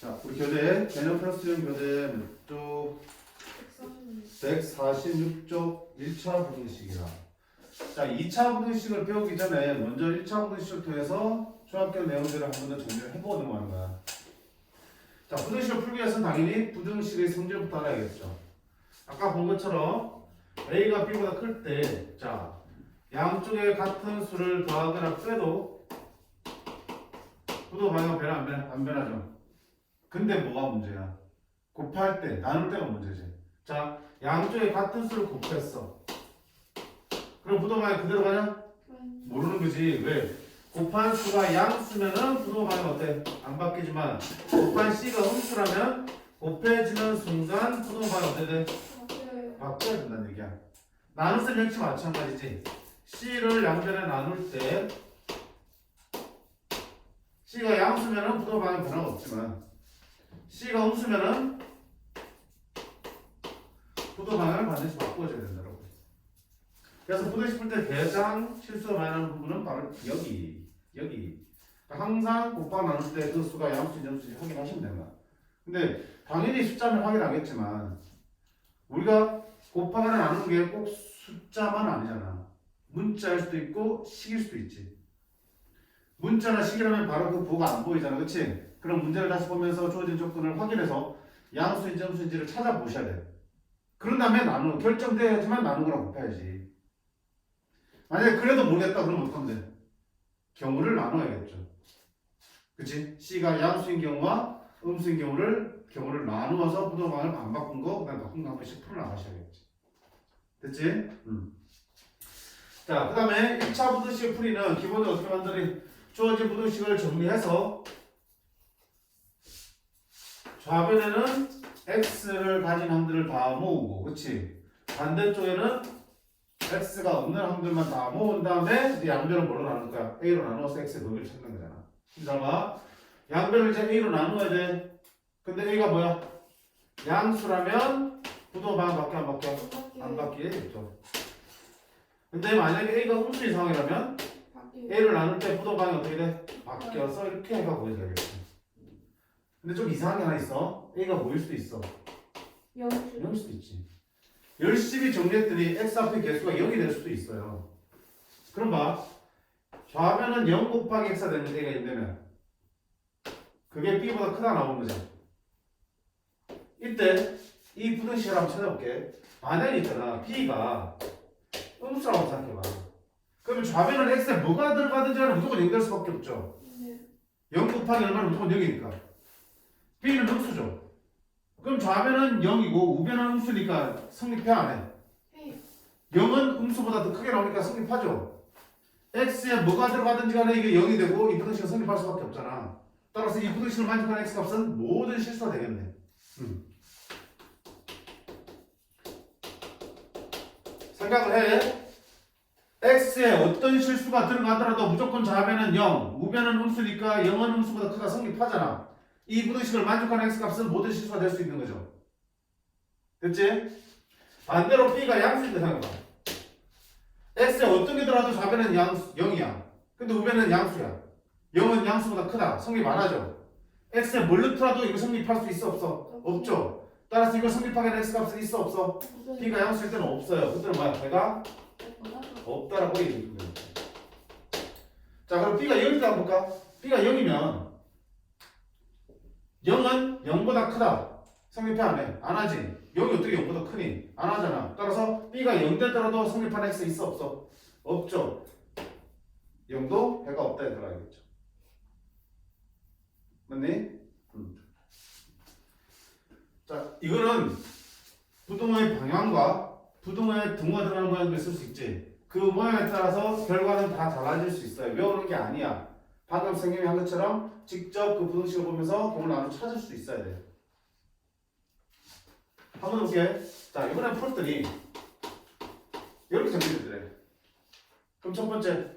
자, 우리 교재 개념 플러스형 교재 몇 쪽? 146쪽 1차 부등식이라. 자, 2차 부등식을 배우기 전에 먼저 1차 부등식을 통해서 중학교 내용들을 한 번 더 정리를 해보고 넘어가는 거야. 자, 부등식을 풀기 위해서는 당연히 부등식의 성질부터 알아야겠죠. 아까 본 것처럼 A가 B보다 클 때, 자, 양쪽에 같은 수를 더하거나 빼도 부도 방향 변화 안 변하죠. 근데 뭐가 문제야? 곱할 때, 나눌 때가 문제지. 자, 양쪽에 같은 수를 곱했어. 그럼 부도 방향 그대로 가냐? 모르는 거지. 왜? 곱한 수가 양수면은 부도 방향 어때? 안 바뀌지만 곱한 C가 음수라면 곱해지는 순간 부도 방향 어때 돼? 바뀌어야 된다는 얘기야. 나눗셈 역시 마찬가지지. C를 양변에 나눌 때 C가 양수면은 부도 방향 변화가 없지만 C가 음수면은 부도 방향을 반드시 바꿔줘야 된다고. 그래서 부등식 풀 때 가장 실수가 많이 나는 부분은 바로 여기. 그러니까 항상 곱하기 나눌 때 그 수가 양수인지 음수인지 확인하시면 된다. 근데 당연히 숫자는 확인하겠지만 우리가 곱하거나 나누는 게 꼭 숫자만 아니잖아. 문자일 수도 있고 식일 수도 있지. 문자나 식이라면 바로 그 부호가 안 보이잖아. 그치? 그럼 문제를 다시 보면서 주어진 조건을 확인해서 양수인지 음수인지를 찾아보셔야 돼. 그런 다음에 결정돼야지만 나누거나 곱해야지. 만약에 그래도 모르겠다 그러면 어떡하면 돼? 경우를 나눠야겠죠. 그치? C가 양수인 경우와 음수인 경우를 나누어서 부도방을 안 바꾼 거 그다음 바꾼 거 한 번씩 풀어나가셔야겠지. 됐지? 자, 그 다음에 1차 부등식 풀이는 기본적으로 어떻게 만드니? 주어진 부등식을 정리해서 좌변에는 x를 가진 항들을 다 모으고, 그치? 반대쪽에는 x가 없는 항들만 다 모은 다음에 양변을 뭘로 나눌 거야? a로 나누어서 x의 범위를 찾는 거잖아. 그러니까 양변을 이제 a로 나누어야 돼. 근데 a가 뭐야? 양수라면 부도 방향 바뀌어 안 바뀌어? 안 바뀌겠죠. 근데 만약에 a가 음수인 상황이라면 a를 나눌 때 부도 방향이 어떻게 돼? 바뀌어서 이렇게 해가 보여줘야겠지. 근데 좀 이상한 게 하나 있어. a가 뭐일 수도 있어? 0일 수도 있지. 열심히 정리했더니 x 앞에 개수가 0이 될 수도 있어요. 그럼 봐. 좌변은 0 곱하기 x가 되는 a가 있다면 그게 b보다 크다 나오는 거죠. 이때 이 부등식을 한번 찾아볼게. 만약에 있잖아. b가 음수라고 생각해봐. 그러면 좌변은 x에 뭐가 들어가든지 간에 무조건 0 될 수밖에 없죠. 0 곱하기 얼마는 무조건 0이니까. b는 음수죠. 그럼 좌변은 0이고 우변은 음수니까 성립해 안 해? 0은 음수보다 더 크게 나오니까 성립하죠. x에 뭐가 들어가든지 간에 이게 0이 되고 이 부등식은 성립할 수밖에 없잖아. 따라서 이 부등식을 만족하는 x값은 모든 실수가 되겠네. 생각을 해. x에 어떤 실수가 들어가더라도 무조건 좌변은 0, 우변은 음수니까 0은 음수보다 크다 성립하잖아. 이 부등식을 만족하는 x값은 모든 실수가 될 수 있는 거죠. 됐지? 반대로 b가 양수인데 생각해봐. x에 어떤 게 들어가도 좌변은 0이야. 근데 우변은 양수야. 0은 양수보다 크다. 성립 안 하죠. x에 뭘 넣더라도 이거 성립할 수 있어 없어? 없죠. 따라서 이거 성립하게 x값은 있어 없어? b가 양수일 때는 없어요. 그때는 뭐야? 배가 없다라고 얘기해주는 거예요. 자, 그럼 b가 0일 때 한번 볼까? b가 0이면 0은 0보다 크다. 성립해 안 해? 안 하지. 0이 어떻게 0보다 크니? 안 하잖아. 따라서 b가 0 되더라도 성립하는 x 있어 없어? 없죠. 0도 배가 없다에 들어가야겠죠. 맞니? 자, 이거는 부등호의 방향과 부등호의 등호가 들어가는 모양도 쓸 수 있지. 그 모양에 따라서 결과는 다 달라질 수 있어요. 외우는 게 아니야. 방금 선생님이 한 것처럼 직접 그 부등식을 보면서 경우를 나눠 찾을 수 있어야 돼. 한번 볼게. 자, 이번에 풀었더니 이렇게 정리되더래. 그럼 첫 번째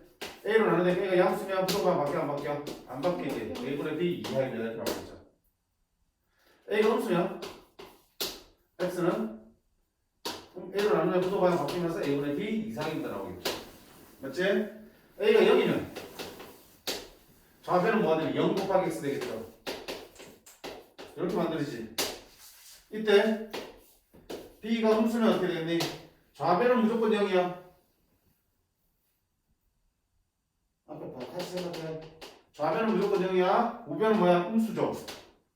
a로 나누는데 a가 양수면 부등호가 바뀌어 안 바뀌어? 안 바뀌게 a분의 b 이하의 내라고 했죠. a가 음수면 x는 a로 나누면 부등호가 바뀌면서 a분의 b 이상입니다 나오겠죠. 맞지? a가 0이면 좌변은 뭐가 되니? 0 곱하기 x 되겠죠. 이렇게 만들어지지. 이때 B가 음수면 어떻게 되겠니? 좌변은 무조건 0이야. 아까 같이 생각해. 좌변은 무조건 0이야. 우변은 뭐야? 음수죠.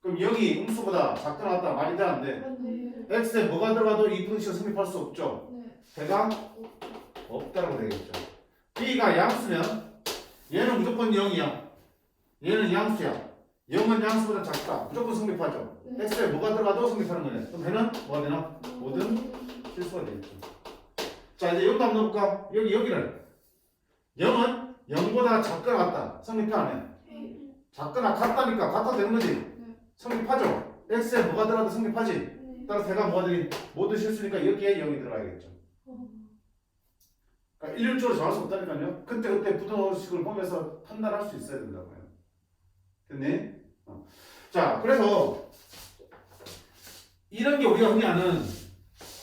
그럼 0이 음수보다 작거나 같다 말이 돼 안 돼? 네. x에 뭐가 들어가도 이 부등식을 성립할 수 없죠. 네. 배가 없다라고 되겠죠. b가 양수면 얘는 무조건 0이야. 얘는 양수야. 0은 양수보다 작다. 무조건 성립하죠. 네. x에 뭐가 들어가도 성립하는 거네. 그럼 배는 뭐가 되나? 모든 실수가 되겠죠. 자 이제 여기도 한번 넣어볼까? 여기를 0은 0보다 작거나 같다. 성립해 안 해? 작거나 같다니까 같아 되는 거지. 성립하죠. x에 뭐가 들어가도 성립하지. 따라서 배가 뭐가 되니? 모두 실수니까 여기에 0이 들어가야겠죠. 그러니까 일률적으로 정할 수 없다니까요. 그때 부등식을 보면서 판단할 수 있어야 된다고요. 됐니? 자, 그래서 이런 게 우리가 흔히 아는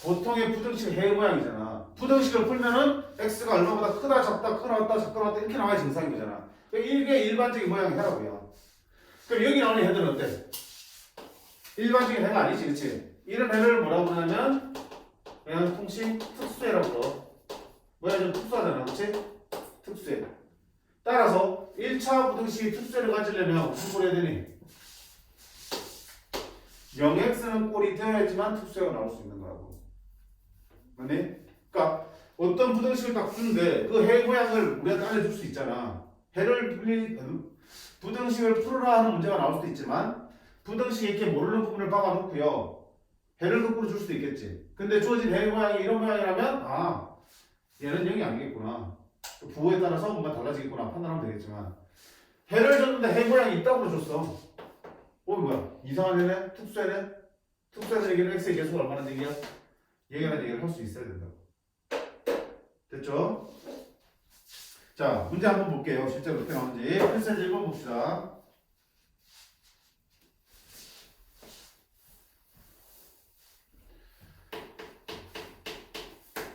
보통의 부등식 해일 모양이잖아. 부등식을 풀면은 x가 얼마보다 크다, 작다, 크다, 작다, 작다 이렇게 나와야 정상인 거잖아. 이게 일반적인 모양의 해라고요. 그럼 여기 나오는 해들은 어때? 일반적인 해가 아니지, 그렇지? 이런 해를 뭐라고 부르냐면 그냥 통식 특수해라고 불러. 뭐야 좀 특수하잖아, 그렇지? 특수해. 따라서 1차 부등식이 특수해를 가지려면 무슨 꼴이 해야 되니? 0x는 꼴이 되어야지만 특수해가 나올 수 있는 거라고. 맞니? 그러니까 어떤 부등식을 딱 주는데 그 해 모양을 우리한테 알려줄 수 있잖아. 부등식을 풀어라 하는 문제가 나올 수도 있지만 부등식에 이렇게 모르는 부분을 박아놓고요. 해를 거꾸로 줄 수도 있겠지. 근데 주어진 해 모양이 이런 모양이라면 아 얘는 0이 아니겠구나. 부호에 따라서 뭔가 달라지겠구나 판단하면 되겠지만 해를 줬는데 해 모양이 있다고 줬어. 뭐야? 이상한 해네? 특수해네? 특수해서 얘기는 x의 계수가 얼마나 얘기야? 얘기하는 얘기를 할 수 있어야 된다고. 됐죠? 자, 문제 한번 볼게요. 실제로 어떻게 나오는지. 필사지 1번 봅시다.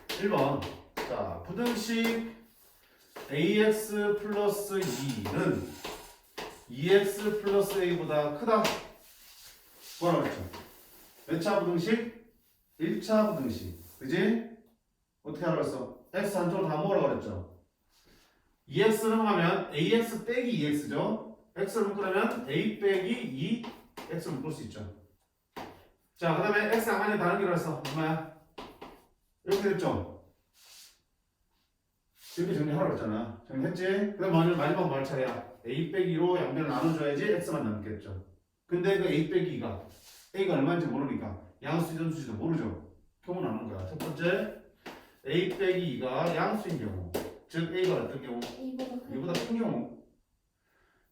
1번. 자, 부등식 ax 플러스 2는 2x 플러스 a보다 크다. 뭐라고 했죠? 몇 차 부등식? 1차 부등식. 그지? 어떻게 하라고 했어? x 한쪽으로 다 모으라고 그랬죠? 2x를 하면 ax 빼기 2x죠? x를 묶으려면 a 빼기 2x를 묶을 수 있죠. 자, 그 다음에 x 안간에 다른 길을 해서 얼마야? 이렇게 됐죠? 이렇게 정리하라고 했잖아. 정리했지? 그 다음 마지막 뭐 할 차례야? a 빼기 2로 양변을 나눠줘야지 x만 남겠죠. 근데 그 a 빼기 2가 a가 얼마인지 모르니까 양수인지 음수인지도 모르죠. 경우 나누는 거야. 첫 번째 a 빼기 2가 양수인 경우, 즉 a가 어떤 경우? 이보다 큰 경우.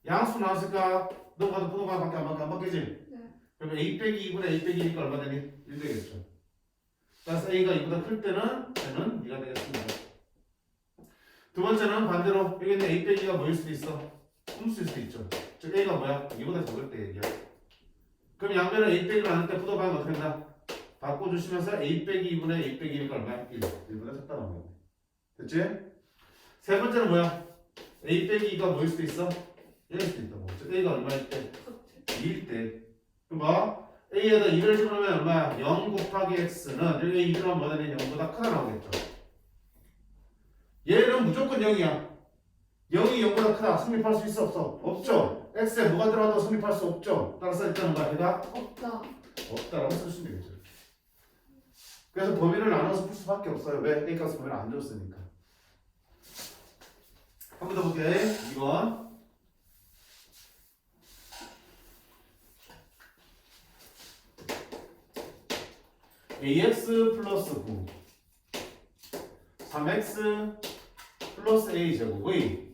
양수 나왔을까? 너가도 부동가 밖에 안 바뀌지? 네. 그러면 a 빼기 2분의 a 빼기 2니까 얼마 되니? 1 되겠죠. 따라서 a가 2보다 클 때는 얘는 2가 되겠습니다. 두 번째는 반대로 여기 있는 a 빼기가 뭐일 수도 있어? 음수일 수도 있죠. 즉 a가 뭐야? 2보다 적을 때 얘기야. 그럼 양변을 a 빼기로 나눌 때 부동가는 어떻게 된다? 바꿔주시면서 a 빼기 2분의 a 빼기 1가 얼마야? 1보다 작다는 거야. 됐지? 세 번째는 뭐야? a 빼기 2가 뭐일 수도 있어? 1일 수도 있다고. 즉 a가 얼마일 때? 2일 때. 그럼 뭐? a에다 2를 집어넣으면 얼마야? 0 곱하기 x는 여기 2들어가면 뭐가 되니? 0보다 크다 나오겠죠. 얘는 무조건 0이야. 0이 0보다 크다. 성립할 수 있어? 없어? 없죠. x에 뭐가 들어가도 성립할 수 없죠. 따라서 일단은 뭐야? 얘가 없다. 없다라고 쓰시면 되겠죠. 이렇게. 그래서 범위를 나눠서 풀 수밖에 없어요. 왜? a 값 범위를 안 줬으니까. 한 번 더 볼게. 2번. ax 플러스 9 3x 플러스 a 제곱의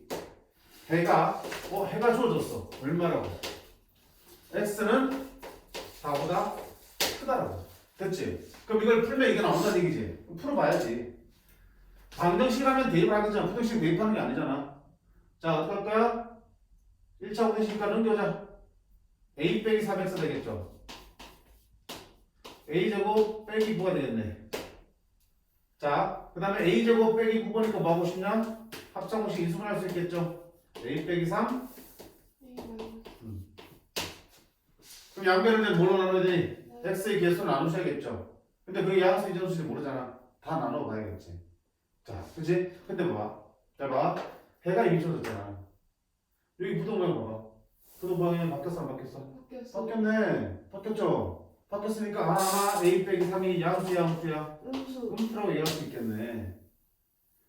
해가 해가 주어졌어. 얼마라고? x는 4보다 크다라고. 됐지? 그럼 이걸 풀면 이게 나온다는 얘기지. 그럼 풀어봐야지. 방정식이라면 대입을 하겠잖아. 부등식 대입하는 게 아니잖아. 자, 어떻게 할 거야? 1차 부등식이니까 넘겨자. a 빼기 3x 되겠죠. a제곱 빼기 9가 되겠네. 자, 그 다음에 a제곱 빼기 9보니까 뭐 하고 싶냐? 합성공식 인수분할 수 있겠죠. a 빼기 3. 그럼 양변을 이제 뭘로 나눠야 되니? x의 개수 나누셔야겠죠. 근데 그게 양수 이정수인지 모르잖아. 다 나눠봐야겠지. 자, 그치? 근데 봐봐. 자, 봐. 해가 이미 젖었잖아. 여기 부동 모양 봐봐. 부동 모양이 바뀌었어, 안 바뀌었어? 바뀌었어. 바뀌었네. 바뀌었죠? 바뀌었으니까 아, a 빼기 3이 양수야, 음수야? 음수. 음수라고 이해할 수 있겠네.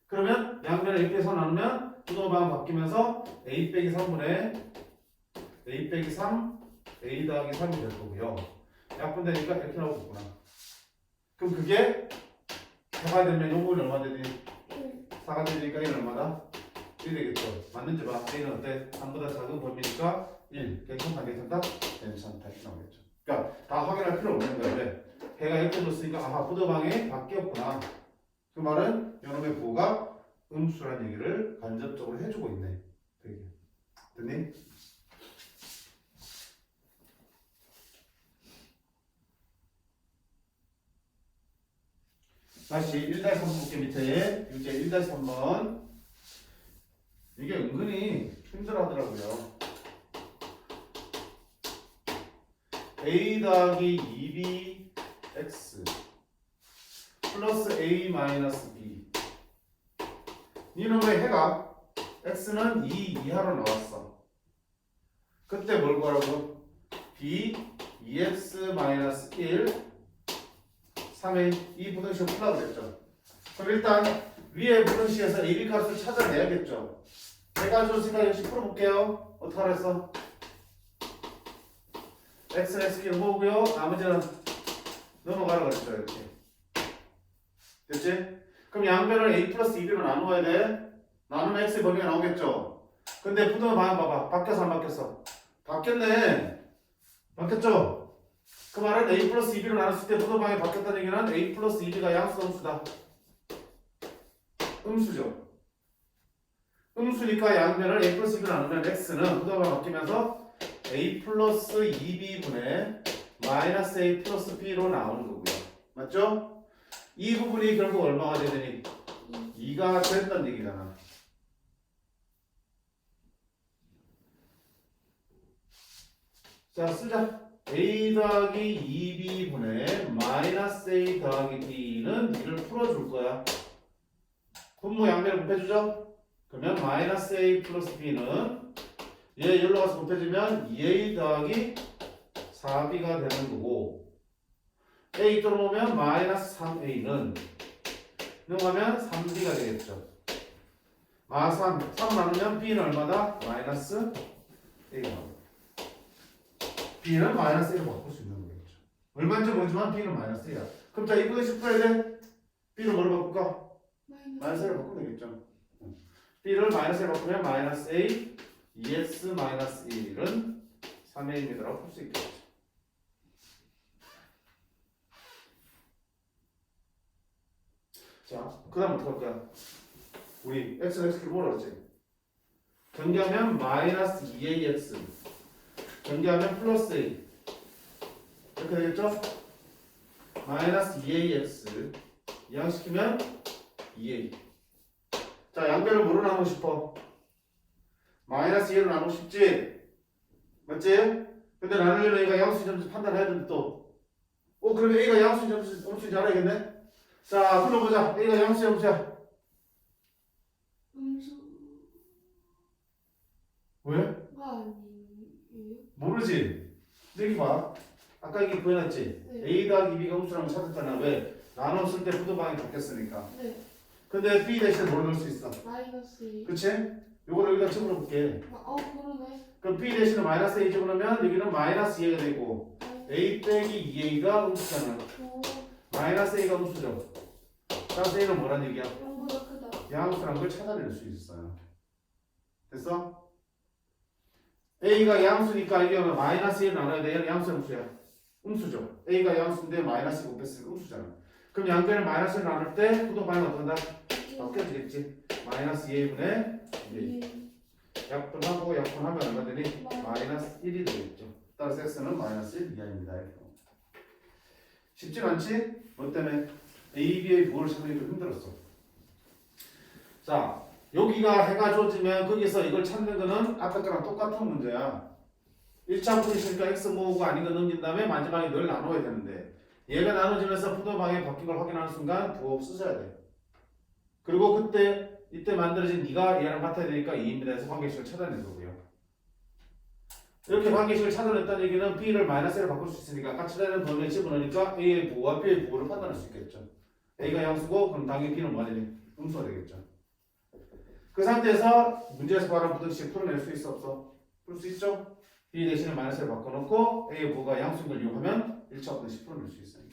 그러면 양변을 이렇게 해서 나누면 부동 모양 바뀌면서 a 빼기 3분의 a 빼기 3, a 더하기 3이 될 거고요. 약분되니까 이렇게 나오겠구나. 그럼 그게 4가 되면 요거는 얼마 되니? 4가 되니까 1은 얼마다? 1 되겠죠. 맞는지 봐. A는 어때? 3보다 작은 범위니까 1. 괜찮다, 괜찮다? 괜찮다. 이렇게 나오겠죠. 그러니까 다 확인할 필요 없는 거야. 왜? 해가 이렇게 줬으니까 아하, 부도방이 바뀌었구나. 그 말은 요놈의 부호가 음수라는 얘기를 간접적으로 해주고 있네. 되게. 됐니? 다시 1-3번 볼게. 밑에 유제 1-3번. 이게 은근히 힘들어 하더라고요. a 더하기 2b x 플러스 a 마이너스 b. 이놈의 해가 x는 2 이하로 나왔어. 그때 뭘 구하라고? b 2x 마이너스 1 3a 이 분홍식을 풀라고 그랬죠. 그럼 일단 위에 분홍식에서 ab 값을 찾아내야겠죠. 해가 줬으니까 역시 풀어볼게요. 어떻게 하랬어? x는 x끼리 모으고요. 나머지는 넘어가라 그랬죠. 이렇게. 됐지? 그럼 양변을 a 플러스 2b로 나누어야 돼. 나누면 x의 범위가 나오겠죠. 근데 부등호 방향 봐봐. 바뀌었어 안 바뀌었어? 바뀌었네. 바뀌었죠? 그 말은 a 플러스 2b로 나눴을 때 부등호 방향이 바뀌었다는 얘기는 a 플러스 2b가 양수다 음수다? 음수죠. 음수니까 양변을 a 플러스 2b로 나누면 x는 부등호 방향이 바뀌면서 a 플러스 2b분의 마이너스 a 플러스 b로 나오는 거고요. 맞죠? 이 부분이 결국 얼마가 되더니 2가 된다는 얘기잖아. 자, 쓰자. a 더하기 2b분의 마이너스 a 더하기 b는 이를 풀어줄 거야. 분모 양변을 곱해주죠? 그러면 마이너스 a 플러스 b는 얘 여기로 가서 곱해주면 2a 더하기 4b가 되는 거고 a 들어오면 마이너스 3a는 이동하면 3b가 되겠죠. 3 나누면 b는 얼마다? 마이너스 a가 나옵니다. b는 마이너스 a로 바꿀 수 있는 거겠죠. 얼마인지 모르지만 b는 마이너스 a야. 그럼 자, 이분의 10 풀어야 돼? b를 뭐로 바꿀까? 마이너스 a로 바꾸면 되겠죠. b를 마이너스 a로 바꾸면 마이너스 a 2x 마이너스 1은 3a입니다라고 풀 수 있겠죠. 자, 그 다음 어떻게 할 거야? 우리 x는 x를 뭐라 그랬지? 경계하면 마이너스 2ax 경계하면 플러스 a 이렇게 되겠죠? 마이너스 2ax 이항시키면 2a. 자, 양변을 뭐로 나누고 싶어? 마이너스 2로 나누고 싶지? 맞지? 근데 나누려면 a가 양수인지 점수 판단해야 되는데 또 그러면 a가 양수인지 점수인지 알아야겠네? 자, 불러보자. a가 양수야 음수야? 음수가 왜? 아니에요? 모르지? 근데 여기 봐. 아까 이게 보여놨지? 네. a 더하기 b가 음수라는 걸 찾았잖아. 왜? 나눴을 때 부도방이 바뀌었으니까. 네. 근데 b 대신에 뭘 넣을 수 있어? 마이너스 2. 그치? 요거를 여기다 집어넣을게. 그러네. 그럼 b 대신에 마이너스 a 집어넣으면 여기는 마이너스 2가 되고 a 빼기 2a가 음수잖아. 마이너스 a가 음수죠. 따라서 a는 뭐란 얘기야? 0보다 크다. 양수라는 걸 찾아낼 수 있어요. 됐어? a가 양수니까 이게 마이너스 1을 나눠야 돼. 얘는 양수 음수야. 음수죠. a가 양수인데 마이너스 곱했으니까 음수잖아. 그럼 양변을 마이너스를 나눌 때 부동반은 어떤다? 바뀌어지겠지. 마이너스 2a분의 2a. 약분하고 약분하면 얼마 되니? 마이너스 1이 되겠죠. 따라서 x는 마이너스 1 이하입니다. 쉽진 않지? 뭐 때문에? a, b의 부호를 찾는 게 좀 힘들었어. 자, 여기가 해가 줬으면 거기서 이걸 찾는 거는 아까 거랑 똑같은 문제야. 1차 부등식이니까 x 모으고 아닌 거 넘긴 다음에 마지막에 늘 나눠야 되는데 얘가 나눠지면서 부등방에 바뀐 걸 확인하는 순간 부호 쓰셔야 돼. 그리고 그때 이때 만들어진 네가 얘랑 같아야 되니까 2입니다 해서 관계식을 찾아낸 거고요. 이렇게 관계식을 찾아냈다는 얘기는 b를 마이너스 1로 바꿀 수 있으니까 아까 찾아낸 범위에 집어넣으니까 a의 부호와 b의 부호를 판단할 수 있겠죠. a가 양수고 그럼 당연히 b는 뭐가 되니? 음수가 되겠죠. 그 상태에서 문제에서 말한 부등식 풀어낼 수 있어 없어? 풀 수 있죠? b 대신에 마이너스를 바꿔놓고 a의 부호가 양수인 걸 이용하면 1차 부등식 풀어낼 수 있어요.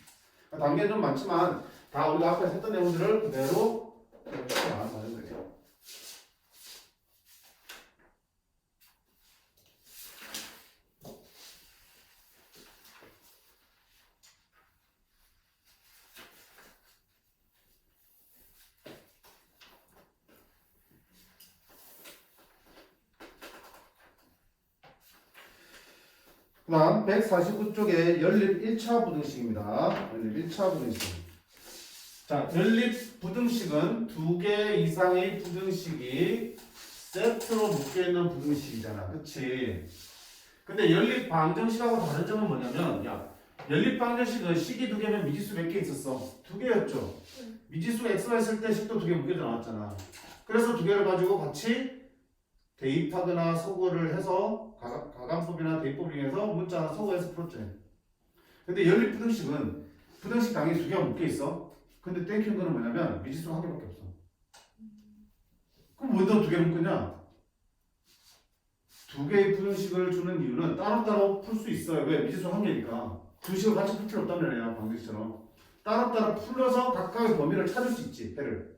단계는 좀 많지만 다 우리가 앞에 했던 내용들을 그대로 나가면 되는 거예요. 그 다음 149쪽에 연립 1차 부등식입니다. 연립 1차 부등식. 자, 연립 부등식은 두 개 이상의 부등식이 세트로 묶여있는 부등식이잖아. 그치? 근데 연립 방정식하고 다른 점은 뭐냐면 연립 방정식은 식이 두 개면 미지수 몇 개 있었어? 두 개였죠? 미지수가 x가 있을 때 식도 두 개 묶여져 나왔잖아. 그래서 두 개를 가지고 같이 대입하거나 소거를 해서 가감법이나 대입법을 이용해서 문자 소거해서 풀었죠. 근데 연립 부등식은 부등식 당연히 두 개가 묶여 있어. 근데 땡큐는 거는 뭐냐면 미지수가 한 개밖에 없어. 그럼 왜 너 두 개를 묶었냐? 두 개의 부등식을 주는 이유는 따로따로 풀 수 있어요. 왜? 미지수 한 개니까. 두 식을 같이 풀 필요 없단 말이야. 방정식처럼. 따로따로 풀어서 각각의 범위를 찾을 수 있지. 해를.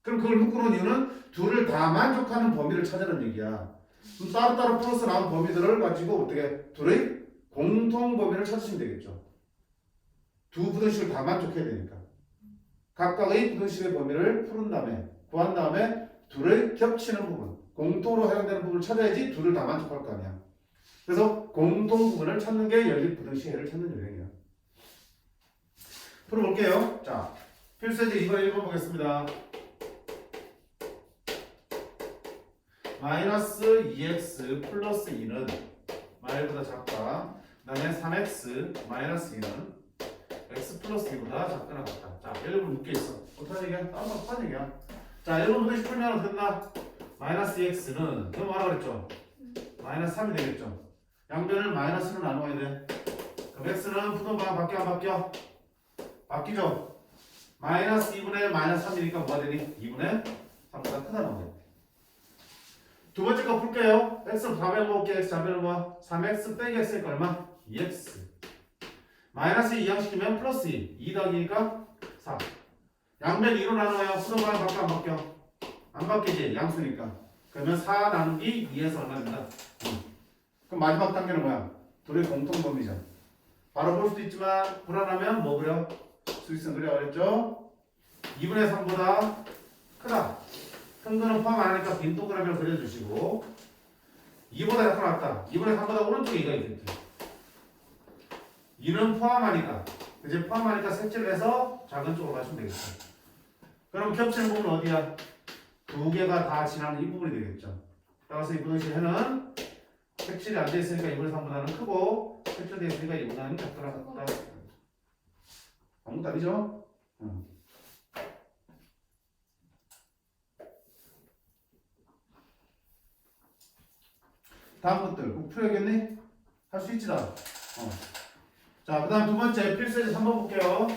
그럼 그걸 묶어놓은 이유는 둘을 다 만족하는 범위를 찾으라는 얘기야. 그럼 따로따로 풀어서 나온 범위들을 가지고 어떻게 둘의 공통 범위를 찾으시면 되겠죠. 두 부등식을 다 만족해야 되니까. 각각의 부등식의 범위를 푸른 다음에 구한 다음에 둘의 겹치는 부분, 공통으로 해당되는 부분을 찾아야지 둘을 다 만족할 거 아니야. 그래서 공통 부분을 찾는 게 연립 부등식 해를 찾는 요령이야. 풀어볼게요. 자, 필수제 2번 1번 보겠습니다. 마이너스 2x 플러스 2는 마일보다 작다. 그 다음에 3x 마이너스 2는 x 플러스 2보다 작거나 같다. 자, 1번 묶여있어. 어떤 얘기야? 어떤 얘기야? 자, 1번 부등식 풀면 어떻게 된다? 마이너스 2x는 그럼 뭐라 그랬죠? 마이너스 3이 되겠죠? 양변을 마이너스로 나누어야 돼. 그럼 x는 부등방 바뀌어 안 바뀌어? 바뀌죠? 마이너스 2분의 1 마이너스 3이니까 뭐가 되니? 2분의 3보다 크다는 거예요. 두 번째 거 풀게요. x 좌변을 볼게요. x 좌변은 뭐? 3x 빼기 x니까 얼마? 2x. 마이너스 2 이항시키면 플러스 2. 2 더하기니까 4. 양변 2로 나눠요. 수동방향 바뀌어 안 바뀌어? 안 바뀌지. 양수니까. 그러면 4 나누기 2에서 얼마 된다? 2. 그럼 마지막 단계는 뭐야? 둘의 공통 범위죠. 바로 볼 수도 있지만 불안하면 뭐 그려? 수익선 그려 그랬죠? 2분의 3보다 크다. 큰 거는 포함 안 하니까 빈 동그라미를 그려주시고 2보다 약간 낫다. 2분의 3보다 오른쪽에 2가 있겠지. 2는 포함하니까 이제 포함하니까 색칠을 해서 작은 쪽으로 가시면 되겠죠. 그럼 겹치는 부분은 어디야? 두 개가 다 지나는 이 부분이 되겠죠. 따라서 이 부등식 해는 색칠이 안 돼 있으니까 2분의 3보다는 크고 색칠되어 있으니까 2보다는 작더라 같다. 아무 답이죠? 다음 것들 꼭 풀어야겠니? 할 수 있지 나. 자, 그 다음 두 번째 필수제 3번 볼게요.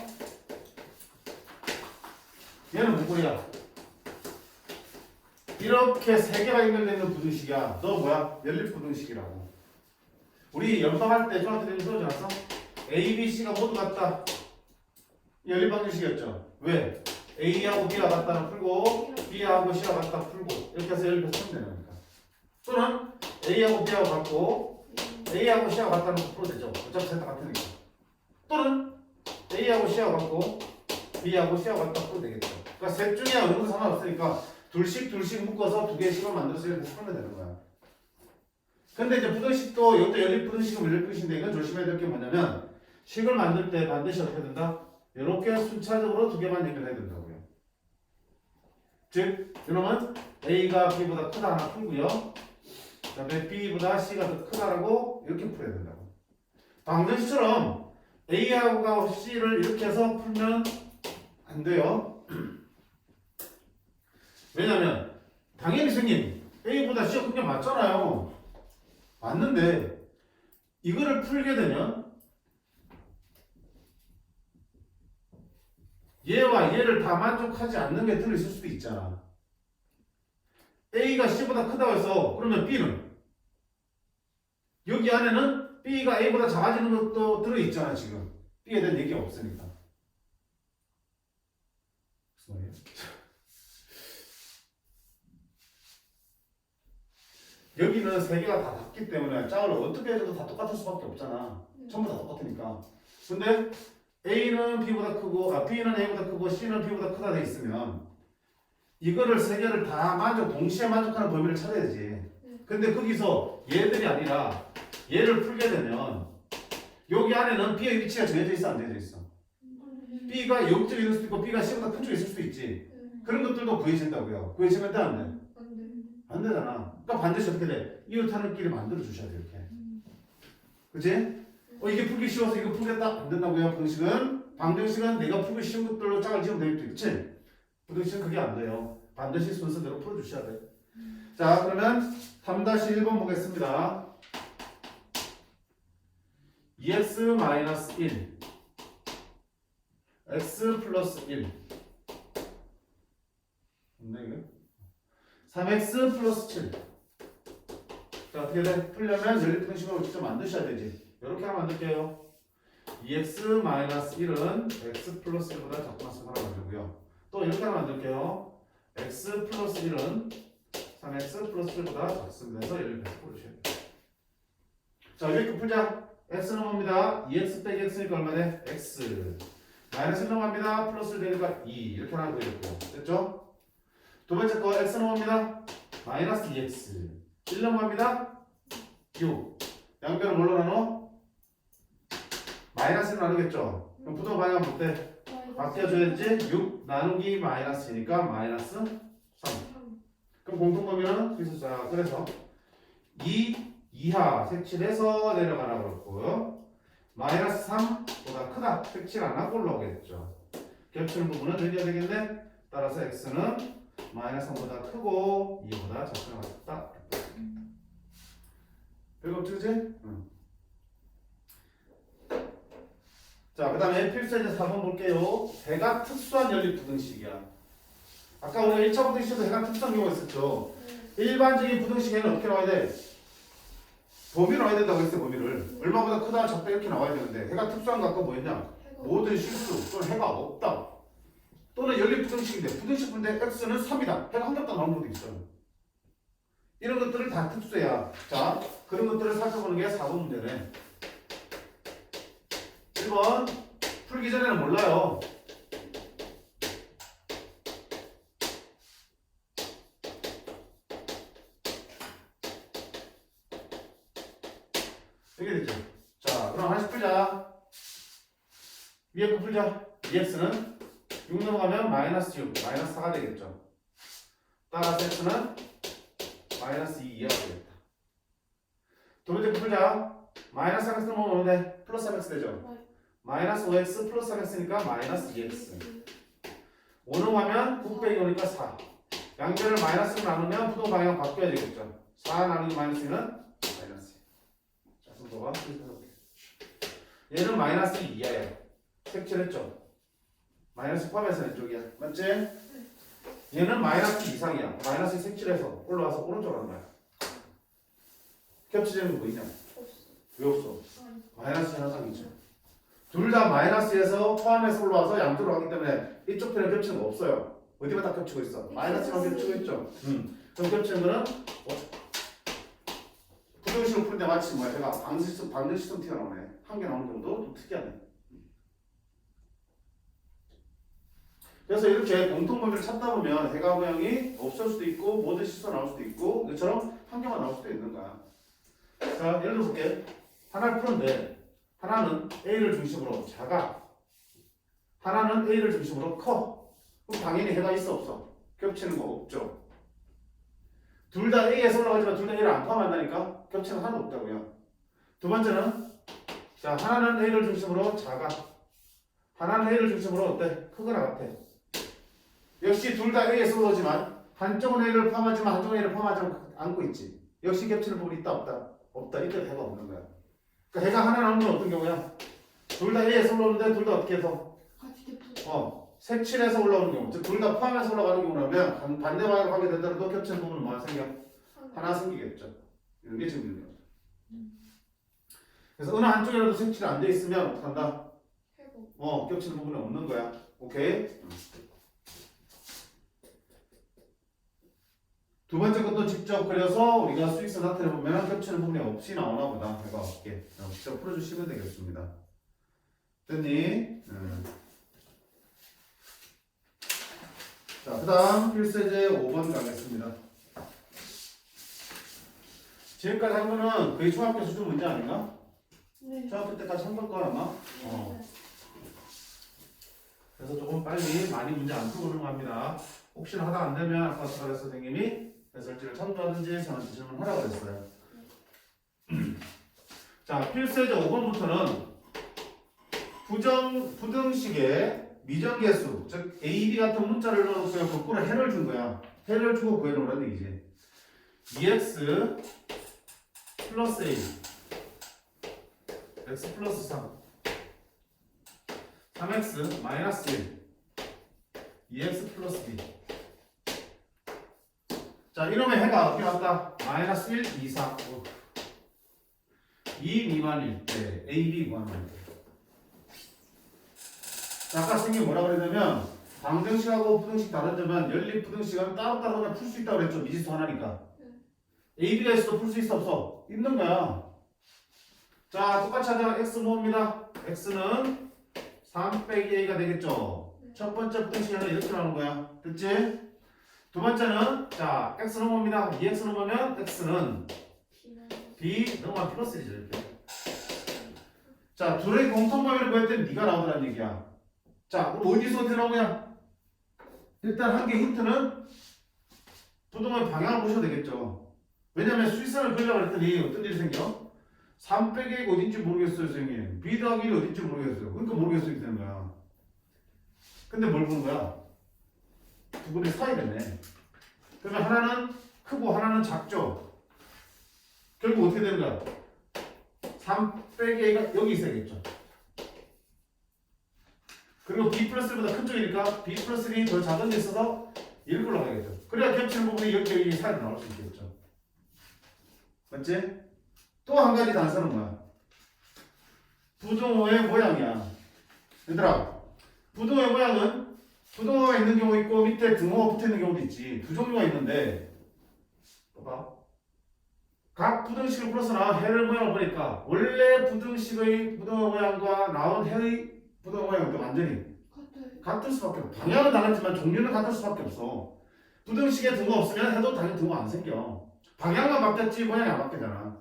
얘는 누구야? 이렇게 세 개가 연결되는 부등식이야. 너 뭐야? 연립 부등식이라고. 우리 연방할 때 중학교 때 들어지 않았어? A, B, C가 모두 같다. 연립 방정식이었죠. 왜? A하고 B가 같다는 풀고 B하고 C가 같다 풀고 이렇게 해서 연립해서 풀면 되는 거니까. 또는 A하고 B하고 같고 A하고 C하고 같다는 거 풀어도 되죠. 어차피 셋 다 같으니까. 또는 A하고 C하고 같고 B하고 C하고 같다 풀어도 되겠죠. 그러니까 셋 중에 어느 것도 상관없으니까 둘씩 묶어서 두 개의 식을 만들어서 이렇게 풀면 되는 거야. 근데 이제 부등식도 이것도 연립 부등식은 연립 부등식인데 이건 조심해야 될 게 뭐냐면 식을 만들 때 반드시 어떻게 된다? 이렇게 순차적으로 두 개만 연결해야 된다고요. 즉, 이놈은 A가 B보다 크다 하나 풀고요. 그 그다음에 B보다 C가 더 크다라고 이렇게 풀어야 된다고. 방금 시처럼 A하고 C를 이렇게 해서 풀면 안 돼요. 왜냐면 당연히 선생님 A보다 C가 큰 게 맞잖아요. 맞는데 이거를 풀게 되면 얘와 얘를 다 만족하지 않는 게 들어있을 수도 있잖아. A가 C보다 크다고 해서 그러면 B는 여기 안에는 B가 A보다 작아지는 것도 들어있잖아. 지금 B에 대한 얘기가 없으니까. 무슨 말이야? 여기는 세 개가 다 같기 때문에 짝을 어떻게 해도 다 똑같을 수밖에 없잖아. 전부 다 똑같으니까. 근데 A는 B보다 크고 B는 A보다 크고 C는 B보다 크다 돼 있으면 이거를 세 개를 다 동시에 만족하는 범위를 찾아야지. 근데 거기서 얘들이 아니라 얘를 풀게 되면 여기 안에는 B의 위치가 정해져 있어, 안 정해져 있어? B가 0쪽에 있을 수도 있고 B가 C보다 큰 쪽에 있을 수도 있지. 그런 것들도 구해진다고요. 구해지면 돼, 안 돼? 안 되잖아. 그러니까 반드시 어떻게 돼? 이웃하는 길을 만들어 주셔야 돼, 이렇게. 그치? 이게 풀기 쉬워서 이거 풀겠다? 안 된다고요. 방정식은 내가 풀기 쉬운 것들로 짝을 지으면 되겠지. 그치? 부등식은 그게 안 돼요. 반드시 순서대로 풀어주셔야 돼. 자, 그러면 3-1번 보겠습니다. 2x-1 x 플러스 1 없네 이거? 3x 플러스 7. 자, 어떻게 돼? 풀려면 연립분식으로 직접 만드셔야 되지. 이렇게 하나 만들게요. 2x-1은 x 플러스 1보다 작거나 같은 하나 만들고요. 또 이렇게 하나 만들게요. x 플러스 1은 3x 플러스 1보다 작습니다. 해서 연립해서 풀으셔야 돼요. 자, 이렇게 풀자. x는 뭡니다. 2x 빼기 x니까 얼마 돼? x. 마이너스 1 넘어갑니다. 플러스 되니까 2. 이렇게 하나 그렸고. 됐죠? 두 번째 거 x는 뭡니다. 마이너스 2x. 1 넘어갑니다. 6. 양변을 뭘로 나눠? 마이너스로 나누겠죠? 그럼 부동 방향 어때? 바뀌어줘야지. 6 나누기 마이너스니까 마이너스 3. 그럼 공통범위는 있었어요. 그래서 2 이하 색칠해서 내려가라고 그랬고요. 마이너스 3보다 크다. 색칠 안 하고 올라오겠죠. 겹치는 부분은 늘려야 되겠네. 따라서 x는 마이너스 3보다 크고 2보다 작거나 같다. 별거 없지, 그치? 응. 자, 그 다음에 필수에서 4번 볼게요. 해가 특수한 연립 부등식이야. 아까 우리가 1차 부등식에서 해가 특수한 경우가 있었죠. 일반적인 부등식에는 어떻게 나와야 돼? 범위를 나와야 된다고 했어요. 범위를. 얼마보다 크다, 작다 이렇게 나와야 되는데 해가 특수한 거 아까 뭐였냐? 모든 실수 또는 해가 없다. 또는 연립 부등식인데 부등식인데 x는 3이다. 해가 한 겹도 나오는 것도 있어요. 이런 것들을 다 특수야. 자, 그런 것들을 살펴보는 게 4번 문제네. 1번 풀기 전에는 몰라요. 이게 됐죠? 자, 그럼 하나씩 풀자. 위에 거 풀자. 2x는 6 넘어가면 마이너스 6, 마이너스 4가 되겠죠. 따라서 x는 마이너스 2 이하가 되겠다. 두 번째 거 풀자. 마이너스 3x 넘어가면 돼. 플러스 3x 되죠? 마이너스 5x 플러스 3x니까 마이너스 2x. 5 넘어가면 9 빼기 5니까 4. 양변을 마이너스로 나누면 부동 방향 바뀌어야 되겠죠. 4 나누기 마이너스 2는 마이너스 2. 자, 순서가 얘는 마이너스 2 이하야. 색칠했죠? 마이너스 포함해서 왼쪽이야. 맞지? 얘는 마이너스 이상이야. 마이너스 색칠해서 올라와서 오른쪽으로 하는 거야. 겹치지는 거 있냐? 왜 없어? 마이너스 현상이죠. 둘 다 마이너스에서 포함해서 올라와서 양쪽으로 가기 때문에 이쪽 편에 겹치는 거 없어요. 어디만 다 겹치고 있어? 마이너스만 겹치고 있죠. 그럼 겹치는 거는 부등식을 풀 때 마치 뭐야? 제가 방정식성 티가 나오네. 한 개 나오는 경우도 좀 특이하네. 그래서 이렇게 공통범위를 찾다 보면 해가 모양이 없을 수도 있고 모든 실수가 나올 수도 있고 이처럼 한 개만 나올 수도 있는 거야. 자, 예를 들어볼게. 하나를 푸는데 하나는 A를 중심으로 작아. 하나는 A를 중심으로 커. 그럼 당연히 해가 있어 없어? 겹치는 거 없죠. 둘 다 A에서 올라가지만 둘 다 A를 안 포함한다니까 겹치는 하나도 없다고요. 두 번째는 자 하나는 A를 중심으로 작아. 하나는 A를 중심으로 어때? 크거나 같아. 역시 둘 다 A에서 올라오지만 한쪽은 A를 포함하지만 한쪽은 A를 포함하지 않고 있지. 역시 겹치는 부분이 있다 없다? 없다. 이때 해가 없는 거야. 그러니까 해가 하나 나오는 건 어떤 경우야? 둘 다 A에서 올라오는데 둘 다 어떻게 해서? 같이 대표. 색칠해서 올라오는 경우. 즉 둘 다 포함해서 올라가는 경우라면 반대 방향으로 가게 되더라도 겹치는 부분은 뭐가 생겨? 하나 생기겠죠. 이런 게 지금 있는 거죠. 그래서 어느 한쪽이라도 색칠이 안 돼 있으면 어떡한다? 회복. 겹치는 부분이 없는 거야. 오케이? 두 번째 것도 직접 그려서 우리가 수익선 나타내 보면 겹치는 부분이 없이 나오나 보다. 해가 없게. 직접 풀어주시면 되겠습니다. 됐니? 자, 그 다음 필수제 5번 가겠습니다. 지금까지 한 거는 거의 중학교 수준 문제 아닌가? 네. 중학교 때까지 한 걸 거라나? 그래서 조금 빨리 많이 문제 안 풀고 넘어갑니다. 혹시나 하다 안 되면 아까 수가래 선생님이 해설지를 참조하든지 저한테 질문하라고 했어요. 자, 필수제 5번부터는 부등식의 미정계수, 즉 A, B 같은 문자를 넣어서 거꾸로 해를 준 거야. 해를 주고 구해놓으라는 얘기지. 2x 플러스 A x 플러스 3 3x 마이너스 1 2x 플러스 b. 자, 이놈의 해가 어떻게 왔다? 마이너스 1, 2, 4 2 미만일 때 A, B 구하는 거예요. 아까 선생님이 뭐라고 그랬냐면 방정식하고 부등식 다른 점은 연립 부등식은 따로따로 그냥 풀 수 있다고 그랬죠. 미지수 하나니까. A, B가 있어도 풀 수 있어 없어? 있는 거야. 자, 똑같이 하자. X 모읍니다. X는 3 빼기 A가 되겠죠. 첫 번째 부등식은 이렇게 나오는 거야. 됐지? 두 번째는 자, X는 모읍니다. 2X는 모으면 X는 B 넘어가 플러스 1이죠. 이렇게. 자, 둘의 공통범위를 구했더니 네가 나오더란 얘기야. 자, 그럼 어디서 어디 나오냐? 일단 한 개 힌트는 부동의 방향을 보셔도 되겠죠. 왜냐면 수익선을 그리려고 했더니 어떤 일이 생겨? 3 빼기 A가 어딘지 모르겠어요, 선생님. B 더하기 1이 어딘지 모르겠어요. 그러니까 모르겠어요, 이렇게 되는 거야. 근데 뭘 보는 거야? 두 분의 사이 됐네. 그러면 하나는 크고 하나는 작죠. 결국 어떻게 되는 거야? 3 빼기 A가 여기 있어야겠죠. 그리고 B 플러스 1보다 큰 쪽이니까 B 플러스 1이 더 작은 데 있어서 1 올라가겠죠. 그래야 겹치는 부분이 여기 사이로 나올 수 있겠죠. 맞지? 또 한 가지 단서는 뭐야? 부등호의 모양이야. 얘들아, 부등호의 모양은 부등호가 있는 경우 있고 밑에 등호가 붙어 있는 경우도 있지. 두 종류가 있는데 봐봐. 각 부등식을 풀어서나 해를 모양을 보니까 원래 부등식의 부등호 모양과 나온 해의 부등호 모양은 완전히 같을 수밖에 없어. 방향은 다르지만 종류는 같을 수밖에 없어. 부등식에 등호 없으면 해도 당연히 등호 안 생겨. 방향만 바뀌었지 모양이 안 바뀌잖아.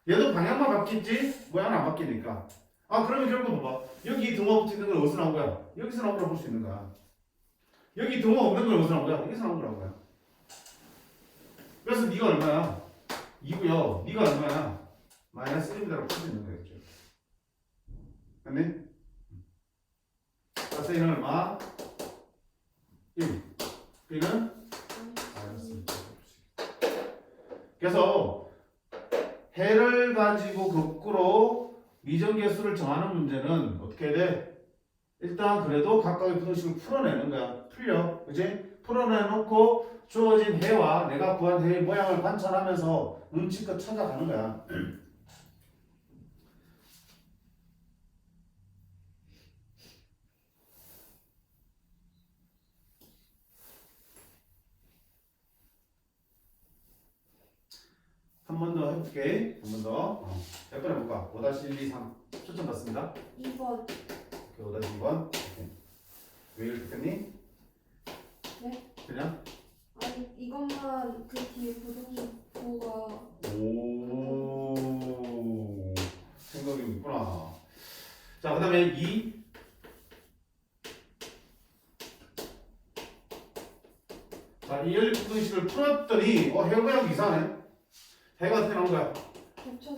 얘도 방향만 바뀌었지 모양은 안 바뀌니까. 그러면 결국 봐봐. 여기 등호 붙어 있는 건 어디서 나온 거야? 여기서 나온 거라고 볼 수 있는 거야. 여기 등호 없는 건 어디서 나온 거야? 여기서 나온 거라고 거야. 그래서 네가 얼마야? 2고요. 네가 얼마야? 마이너스 1이라고 풀 수 있는 거겠죠. 맞니? 그래서 A는 얼마? 1. B는 마이너스 1. 그래서 해를 가지고 거꾸로 미정계수를 정하는 문제는 어떻게 해야 돼? 일단 그래도 각각의 부등식을 풀어내는 거야. 풀려. 그치? 풀어내놓고 주어진 해와 내가 구한 해의 모양을 관찰하면서 눈치껏 찾아가는 거야. 한 번 더 해볼게. 한 번 더. 몇 번 해볼까? 5-1, 2, 3. 초점 받습니다. 2번. 5-2번. 왜 이렇게 했니? 네? 그냥? 아니 이것만 그 뒤에 부등호가 오, 생각이 있구나. 자, 그 다음에 2. 자, 이 연립부등식을 풀었더니 해가 모양 이상하네. 해가 어떻게 나온 거야?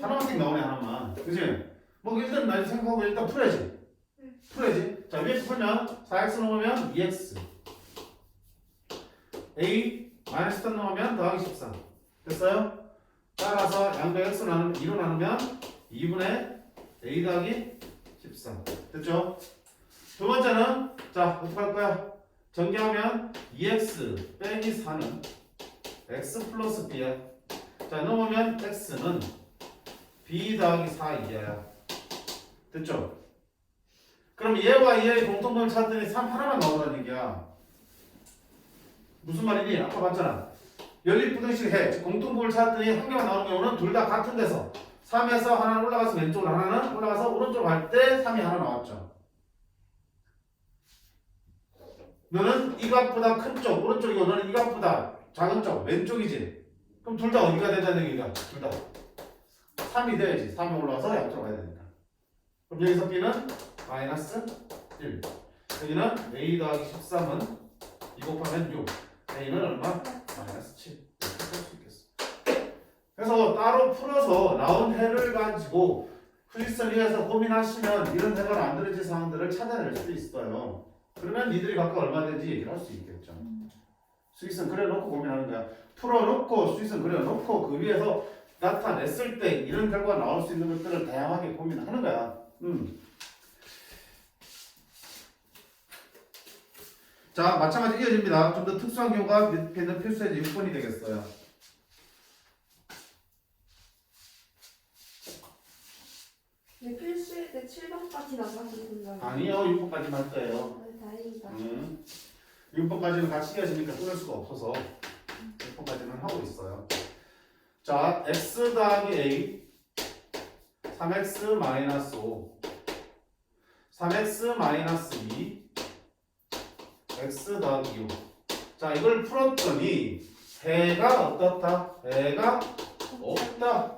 하나씩 나오네 하나만. 그지? 뭐 일단 나 생각하고 일단 풀어야지. 풀어야지. 자 위에 풀면 4x 넣으면 2x a 마이너스 1 넣으면 더하기 14 됐어요? 따라서 양변 x 나누면 2로 나누면 2분의 a 더하기 14 됐죠? 두 번째는 자 어떻게 할 거야? 전개하면 2x 빼기 4는 x 플러스 b야. 자 넣으면 x는 b 더하기 4 이하야. 됐죠? 그럼 얘와 얘의 공통점을 찾더니 3 하나만 나오라는 얘기야. 무슨 말이니? 아까 봤잖아. 연립부등식 해. 공통점을 찾더니 한 개만 나오는 경우는 둘 다 같은 데서 3에서 하나는 올라가서 왼쪽으로 하나는 올라가서 오른쪽으로 갈 때 3이 하나 나왔죠. 너는 이 값보다 큰 쪽 오른쪽이고 너는 이 값보다 작은 쪽 왼쪽이지. 그럼 둘 다 어디가 된다는 얘기가? 둘 다 3이 돼야지. 3이 올라와서 양쪽으로 가야 되니까. 그럼 여기서 b는 마이너스 1 여기는 a 더하기 13은 2 곱하면 6 a는 얼마? 마이너스 7 이렇게 쓸 수 있겠어. 그래서 따로 풀어서 나온 해를 가지고 수직선 위에서 고민하시면 이런 해가 만들어질 상황들을 찾아낼 수 있어요. 그러면 니들이 각각 얼마 되는지 얘기를 할 수 있겠죠. 수직선 그려놓고 고민하는 거야. 풀어놓고 수직선 그려놓고 그 위에서 나타냈을 때 이런 결과가 나올 수 있는 것들을 다양하게 고민하는 거야. 자 마찬가지 이어집니다. 좀 더 특수한 경우가 밑에 있는 필수예제 6번이 되겠어요. 네, 필수일 때 7번까지 나가시는 거예요. 아니요 6번까지만 할 거예요. 다행이다. 6번까지는 같이 이어지니까 끊을 수가 없어서 6번까지는 하고 있어요. 자 x 더하기 a 3x 마이너스 5 3x 마이너스 2 x 더하기 6 자 이걸 풀었더니 해가 어떻다? 해가 없다.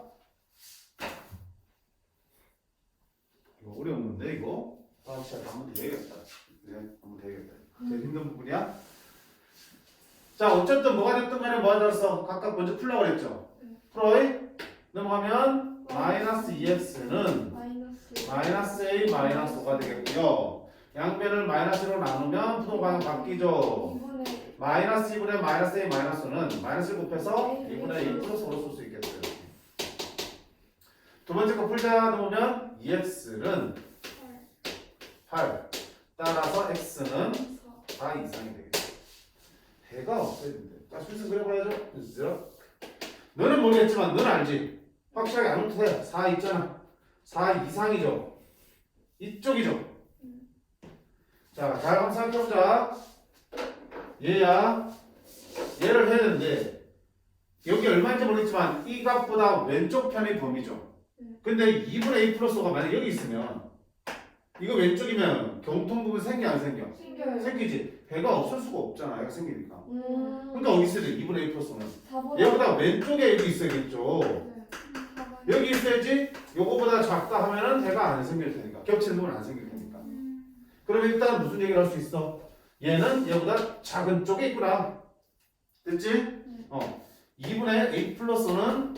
이거 어려운 건데 이거 다음 시간에 한번 되겠다. 네, 한번 되겠다. 제일 힘든 부분이야. 자 어쨌든 뭐가 됐든 간에 뭐가 됐어? 각각 먼저 풀라고 그랬죠. 풀어이 넘어가면 마이너스 2x는 마이너스 a 마이너스 5가 되겠고요. 양변을 마이너스로 나누면 부동방향 바뀌죠. 마이너스 2분의 마이너스 a 마이너스 5는 마이너스 곱해서 2분의 a 플러스 5로 쓸 수 있겠어요. 두 번째 거 풀자 놓으면 2x는 8 따라서 x는 4 이상이 되겠죠. 해가 없어야 된대. 자 수식선 그려봐야죠. 그죠? 너는 모르겠지만 너는 알지. 확실하게 안 해도 돼. 4 있잖아. 4 이상이죠. 이쪽이죠. 자, 잘 한번 생각해보자. 얘야. 얘를 해야 되는데 여기 얼마인지 모르겠지만 이 값보다 왼쪽 편의 범위죠. 근데 2분의 a 플러스 5가 만약 여기 있으면 이거 왼쪽이면 경통 부분 생겨 안 생겨? 생겨요. 생기지. 배가 없을 수가 없잖아. 얘가 생기니까. 그러니까 어디 있어야 돼? 2분의 a 플러스 5는. 4보다 얘보다 왼쪽에 여기 있어야겠죠. 여기 있어야지. 요거보다 작다 하면은 해가 안 생길 테니까. 겹치는 부분 안 생길 테니까. 그럼 일단 무슨 얘기를 할 수 있어? 얘는 얘보다 작은 쪽에 있구나. 됐지? 2분의 a 플러스는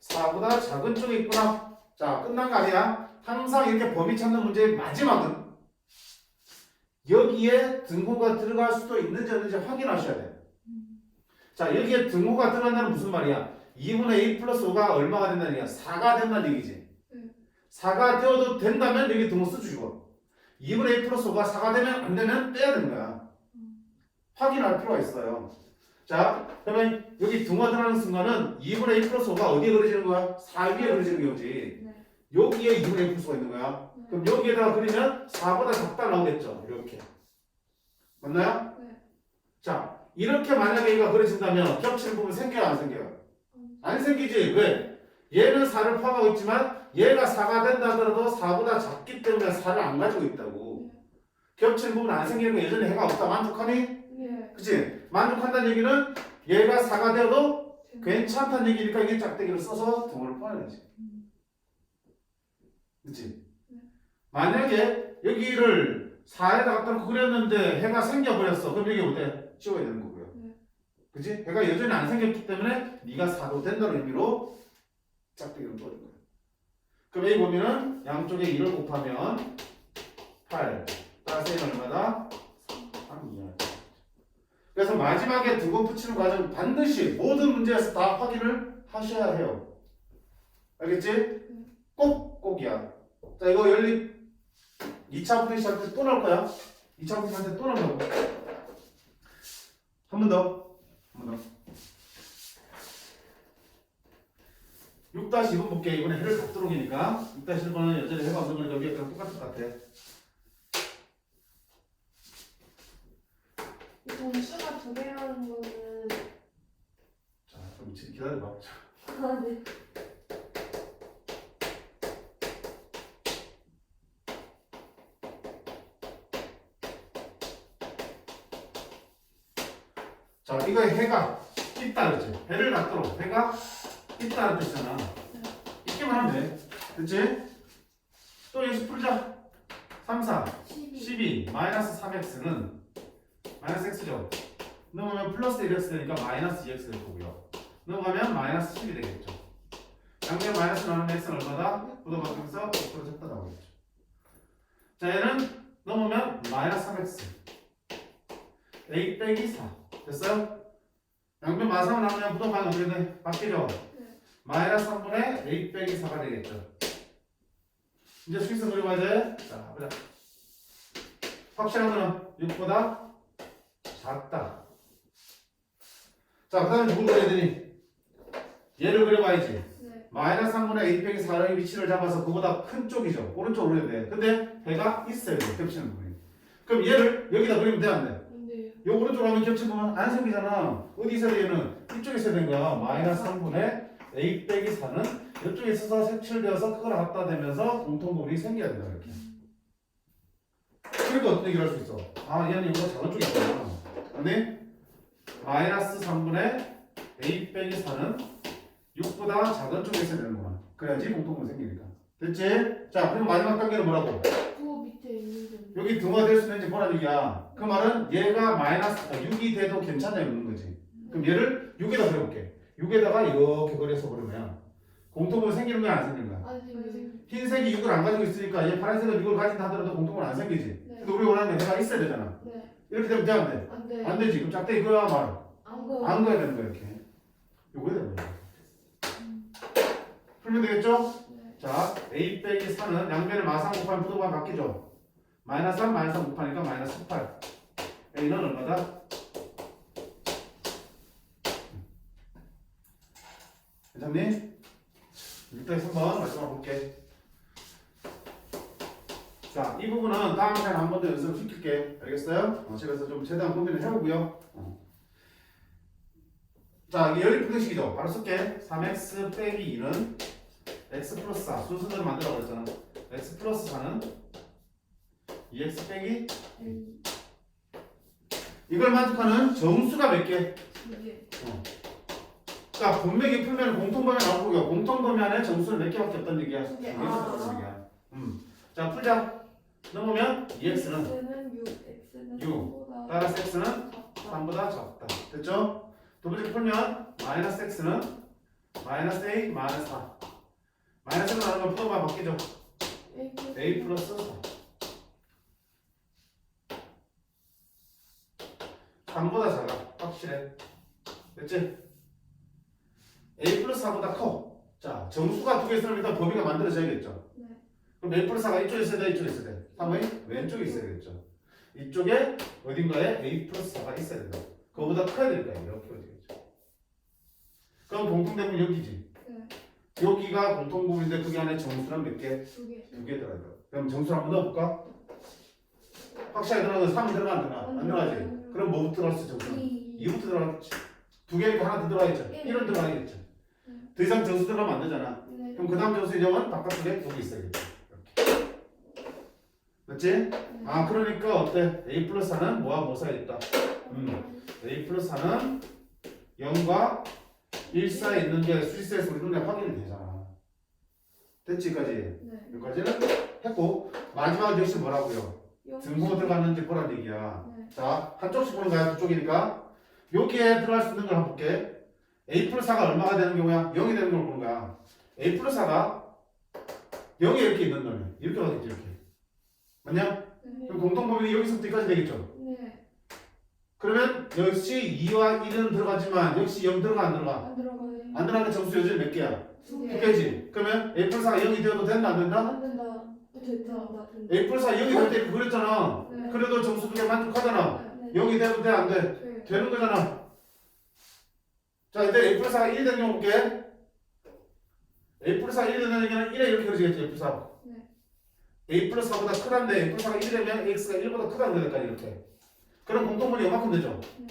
4보다 작은 쪽에 있구나. 자, 끝난 거 아니야? 항상 이렇게 범위 찾는 문제의 마지막은 여기에 등호가 들어갈 수도 있는지 없는지 확인하셔야 돼. 자, 여기에 등호가 들어간다는 무슨 말이야? 2분의 a 플러스 5가 얼마가 된다는 얘기야? 4가 된다는 얘기지. 4가 되어도 된다면 여기 등호 써주시고 2분의 a 플러스 5가 4가 되면 안 되면 빼야 되는 거야. 확인할 필요가 있어요. 자, 그러면 여기 등호 들어가는 순간은 2분의 a 플러스 5가 어디에 그려지는 거야? 4 위에 그려지는 거지. 여기에 2분의 a 플러스 5가 있는 거야. 그럼 여기에다가 그리면 4보다 작다 나오겠죠. 이렇게. 맞나요? 자, 이렇게 만약에 얘가 그려진다면 겹치는 부분 생겨요? 안 생겨요? 안 생기지. 왜? 얘는 4를 포함하고 있지만 얘가 4가 된다 하더라도 4보다 작기 때문에 4를 안 가지고 있다고. 겹치는 부분 안 생기는 거 예전에 해가 없다 만족하니? 그치? 만족한다는 얘기는 얘가 4가 되어도 괜찮다는 얘기니까 이게 짝대기를 써서 등호를 포함해야지. 그치? 만약에 여기를 4에다 갖다 놓고 그렸는데 해가 생겨버렸어. 그럼 여기 어때? 지워야 되는 거고요. 그치? 해가 여전히 안 생겼기 때문에 네가 4도 된다는 의미로 짝대기를 떠는 거야. 그럼 여기 보면은 양쪽에 1을 곱하면 8 따라서 A는 얼마다? 3이야. 그래서 마지막에 두 번 붙이는 과정 반드시 모든 문제에서 다 확인을 하셔야 해요. 알겠지? 꼭이야. 자, 이거 열리 2차 분식 할 때 또 나올 거야. 2차 분식 할 때 또 나온다고. 한 번 더. 6-2번 볼게. 이번에 해를 갖도록이니까 6-1번은 여전히 해가 없는 거니까 위에 그냥 똑같을 것 같아. 이 점수가 두 개라는 거는 자, 그럼 기다려봐. 아, 네. 자, 이거 해가 있다 그랬지? 해를 갖도록 해가 있다는 뜻이잖아. 있기만 하면 돼. 그치? 또 여기서 풀자. 3, 4, 12, 마이너스 3x는 마이너스 x죠. 넘어가면 플러스 1x 되니까 마이너스 2x 될 거고요. 넘어가면 마이너스 10이 되겠죠. 양면 마이너스 나누면 x는 얼마다? 부동바뀌면서 5% 작다 나오겠죠. 자, 얘는 넘으면 마이너스 3x a 빼기 4 됐어요? 양면 마삼을 나누면 부동방이 어떻게 돼? 바뀌죠? 네. 마이너스 3분의 a 빼기 4가 되겠죠. 이제 수익성 그려봐야 돼. 자, 보자. 확실한 거는 6보다 작다. 자, 그 다음에 누굴 그려야 되니? 얘를 그려봐야지. 네. 마이너스 3분의 a 빼기 4의 위치를 잡아서 그보다 큰 쪽이죠. 오른쪽으로 그려야 돼. 근데 배가 있어야 돼. 겹치는 부분이. 그럼 얘를 여기다 그리면 돼, 안 돼? 근데요. 요 오른쪽으로 하면 겹친 부분 안 생기잖아. 어디 있어야 돼, 얘는? 이쪽에 있어야 되는 거야. 마이너스 3분의 a 빼기 4는 이쪽에 있어서 색칠되어서 그걸 갖다 대면서 공통부분이 생겨야 된다, 이렇게. 그러니까 어떤 얘기를 할 수 있어? 아, 얘는 이거 작은 쪽이 있구나. 근데 마이너스 3분의 a 빼기 4는 6보다 작은 쪽에 있어야 되는구나. 그래야지 공통분 생기니까. 됐지? 자, 그럼 마지막 단계는 뭐라고? 그 밑에 있는 점. 여기 등화될 수 있는지 보라는 얘기야. 그 말은 얘가 마이너스 6이 돼도 괜찮냐 이러는 거지. 그럼 얘를 6에다 그려볼게. 6에다가 이렇게 그려서 그러면 공통분 생기는 거야, 안 생기는 거야? 안 생겨요. 흰색이 6을 안 가지고 있으니까 얘 파란색은 6을 가진다 하더라도 공통분 안 생기지. 네. 근데 우리 원하는 게 얘가 있어야 되잖아. 네. 이렇게 되면 돼, 안 돼? 안 돼. 안 되지. 그럼 짝대 이거야 말. 안 거. 안 그어야 되는 거야, 이렇게. 요거에 되는 거야. 풀면 되겠죠? 네. 자, a 빼기 4는 양변을 마상 곱하면 부동반 바뀌죠. 마이너스 3, 마이너스 3 곱하니까 마이너스 18. a는 얼마다? 괜찮니? 일단 3번 마지막 볼게. 자, 이 부분은 다음 시간에 한 번 더 연습을 시킬게. 알겠어요? 그래서 좀 최대한 고민을 해보고요. 자, 이게 열립 분식이죠. 바로 쓸게. 3x 빼기 2는 x 플러스 4. 순서대로 만들어 버렸잖아. x 플러스 4는 2x 빼기 이걸 만족하는 정수가 몇 개? 두 개. 그러니까 분명히 풀면 공통범위 나올 거고요. 공통범위 안에 정수는 몇 개밖에 없다는 얘기야. 두 개. 두 개밖에 없다는 얘기야. 자, 풀자. 넘으면 2x는 x는 6, x는 6. 3보다 따라서 x는 작다. 3보다 작다. 됐죠? 두 번째 풀면 마이너스 x는 마이너스 a 마이너스 4. 마이너스는 나누면 부동반 바뀌죠. a 플러스 4. 3보다 작아. 확실해. 됐지? a 플러스 4보다 커. 자, 정수가 두 개 있으면 일단 범위가 만들어져야겠죠. 네. 그럼 a 플러스 4가 이쪽에 있어야 돼, 이쪽에 있어야 돼. 3의 왼쪽에 있어야겠죠. 이쪽에 어딘가에 a 플러스 4가 있어야 된다. 그거보다 커야 될 거야. 이렇게 되겠죠. 그럼 공통되면 여기지. 네. 여기가 공통부분인데 거기 안에 정수는 몇 개? 두 개. 두 개 들어가요. 그럼 정수를 한번 넣어볼까? 확실하게 들어가서 3은 들어가 안 들어가? 안 들어가지? 그럼 뭐부터 들어갔어 정수는? 2부터 들어가겠지. 두 개니까 하나 더 들어가겠죠. 1은 들어가겠죠. 더 이상 정수 들어가면 안 되잖아. 네. 그럼 그 다음 정수 인형은 바깥쪽에 여기 있어야겠죠. 이렇게. 맞지? 아, 그러니까 어때? a 플러스 4는 뭐와 뭐 사이에 있다? a 플러스 4는 0과 1 사이에 있는 게 수리수에서 우리 눈에 확인이 되잖아. 됐지까지? 네. 여기까지는 했고 마지막 역시 뭐라고요? 등호 들어갔는지 보란 얘기야. 네. 자, 한쪽씩 보는 거야. 두 쪽이니까 여기에 들어갈 수 있는 걸 한번 볼게. a 플러스 4가 얼마가 되는 경우야? 0이 되는 걸 보는 거야. a 플러스 4가 0이 이렇게 있는 놈이 이렇게 가겠지 이렇게. 맞냐? 네. 그럼 공통범위 여기서부터 여기까지 되겠죠? 네. 그러면 역시 2와 1은 들어가지만 역시 0 들어가 안 들어가? 안 들어가요. 안 들어가는 점수 요즘 몇 개야? 두 두 개. 개지? 그러면 a 플러스 4가 0이 되어도 된다 안 된다? 안 된다. 된다. a 플러스 4 0이 될 때 그랬잖아. 네. 그래도 점수 두 개 만족하잖아. 네. 0이 돼도 돼 안 돼? 네. 되는 거잖아. 자 이제 a 플러스 4가 1 되는 경우 볼게. a 플러스 4가 1 되는 경우는 1에 이렇게 그려지겠지 a 플러스 4. 네. a 플러스 4보다 크다는데 a 플러스 4가 1이 되면 x가 1보다 크다는 거니까 이렇게. 그럼 공통분이 이만큼 되죠. 네.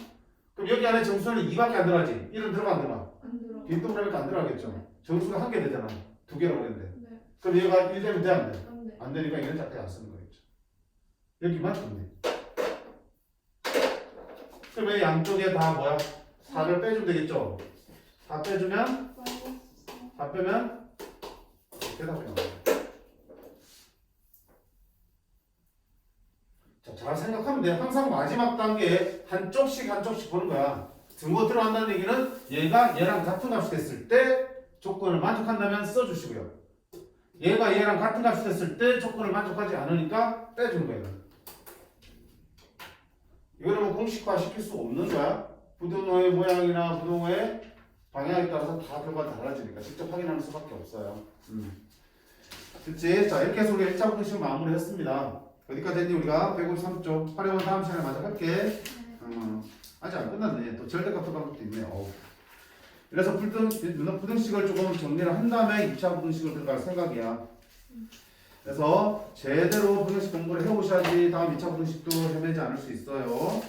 그럼 여기 안에 점수는 2밖에 안 들어가지. 1은 들어가 안 들어가? 안 들어. 빈동그라미가 안 들어가겠죠. 점수가 한 개 되잖아. 두 개라고 그랬는데. 네. 그럼 얘가 1 되면 돼 안 돼? 안 돼. 안 되니까 이런 작게 안 쓰는 거겠죠. 여기만 네. 그러면 양쪽에 다 뭐야? 4를 빼주면 되겠죠. 4 빼주면 마이너스 4 빼면 대답이 나와요. 자, 잘 생각하면 돼. 항상 마지막 단계에 한쪽씩 보는 거야. 등호 들어간다는 얘기는 얘가 얘랑 같은 값이 됐을 때 조건을 만족한다면 써주시고요. 얘가 얘랑 같은 값이 됐을 때 조건을 만족하지 않으니까 빼주는 거예요. 이거는 뭐 공식화 시킬 수 없는 거야. 부등호의 모양이나 부등호의 방향에 따라서 다 결과가 달라지니까 직접 확인하는 수밖에 없어요. 그치? 자, 이렇게 해서 우리 1차 부등식을 마무리했습니다. 어디까지 했니 우리가? 153쪽. 활용은 다음 시간에 마저 할게. 아직 안 끝났네. 또 절대값 들어간 것도 있네. 어우. 그래서 부등식을 조금 정리를 한 다음에 2차 부등식을 들어갈 생각이야. 그래서 제대로 부등식 공부를 해오셔야지 다음 2차 부등식도 헤매지 않을 수 있어요.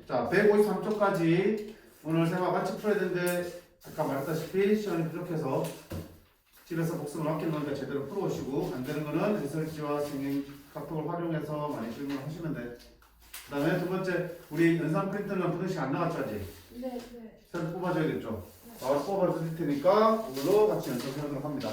자, 153쪽까지 오늘 쌤과 같이 풀어야 되는데 아까 말했다시피 시간이 부족해서 집에서 복습을 맡긴 거니까 제대로 풀어오시고 안 되는 거는 해설지와 생긴 카톡을 활용해서 많이 질문을 하시면 돼. 그 다음에 두 번째, 우리 연산 프린트는 부등식 안 나왔죠 아직? 네. 네. 새로 뽑아줘야겠죠? 바로 뽑아드릴 테니까 이걸로 같이 연습해보도록 합니다.